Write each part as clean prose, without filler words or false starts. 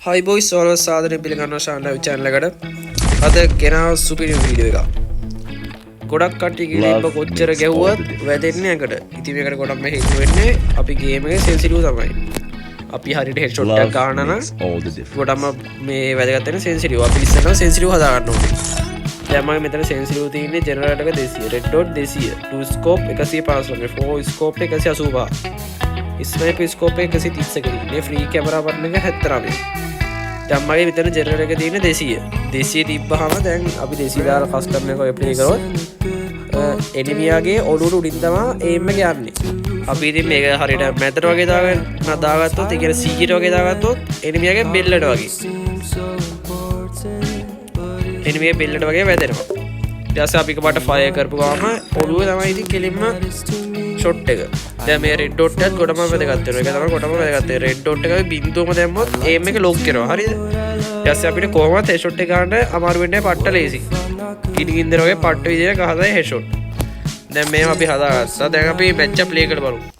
Hi boys, always සාදරයෙන් පිළිගන්නවා ශාන්ලා channel එකට. අද ගෙනාව සුපිරි වීඩියෝ එකක්. ගොඩක් කට්ටිය ගිලිප්ප කොච්චර ගැහුවත් වැදෙන්නේ නැකට. ඉතින් මේකට ගොඩක් මේ හේතු වෙන්නේ අපි ගේම් එකේ සෙන්සිටිව් තමයි. අපි හරියට හෙඩ්ෂොට් එකක් ගන්න නම් ගොඩක්ම මේ වැදගත් වෙන සෙන්සිටිව්. අපි ඉස්සෙල්ලා සෙන්සිටිව් හදා ගන්න ඕනේ. දැන් මම මෙතන සෙන්සිටිව් තියෙන්නේ ජෙනරේටර් එක 200, red dot 200, 2 scope 150, 4 scope 185. Sniper scope 130 එකකින් ෆ්‍රී කැමරා බටන් එක 79. දැන් මගේ විතර ජෙනරේටර් එක තියෙන්නේ 200 තිබ්බහම දැන් අපි 200 දාලා කස්ටම් එක ඔය ප්ලේ කරොත් එනිමියාගේ ඔළුවට උඩින් තමයි එයිම් එක යන්නේ. අපි ඉතින් මේක හරියට මැදට වගේ දාගත්තොත් ඒ කියන්නේ සීගිට වගේ දාගත්තොත් එනිමියාගේ බෙල්ලට වගේ එනිමියාගේ බෙල්ලට වගේ වැදෙනවා. ඊට පස්සේ අපි එකපාරට ෆයර් කරපු ගමන් ඔළුවේ තමයි ඉතින් කෙලින්ම ෂොට් එක. දැන් මේ රෙඩ් ඩොට් එකත් ගොඩම වැදගත් වෙනවා. ඒක තමයි ගොඩම වැදගත් වෙන්නේ. රෙඩ් ඩොට් එකේ බිඳුවම දැම්මොත් එයිම් එක ලොක් කරනවා. හරිද? ඊට පස්සේ අපිට කොහොමද හෙඩ්ෂොට් එක ගන්න අමාරු වෙන්නේ පට්ට ලේසි. ගිනිගින්දර වගේ පට්ට විදියට ගහලා හෙඩ්ෂොට්. දැන් මේව අපි හදාගත්තා. දැන් අපි මැච් එක ප්ලේ කරලා බලමු.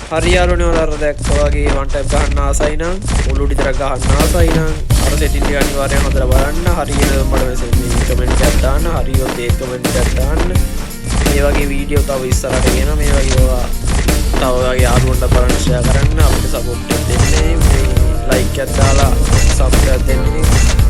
හරියාලුනේ ඔයාලා දැක්කා වගේ වන් ටැප් ගන්න ආසයි නම් ඔලුඩි විතර ගන්න ආසයි නම් අර සෙටින් ටික අනිවාර්යෙන් හොදලා බලන්න. හරියට මට මෙසේජ් කමෙන්ට් එකක් දාන්න. හරියට ඒ කමෙන්ට් එකක් දාන්න. මේ වගේ වීඩියෝ තව ඉස්සරහට ගෙන මේ වගේ ඒවා තව වගේ යාළුවන්ට බලන්න ෂෙයා කරන්න. අපිට සපෝට් එකක් දෙන්න. ලයික් එකක් දාලා සබ්ස්ක්‍රයිබ් දෙන්න.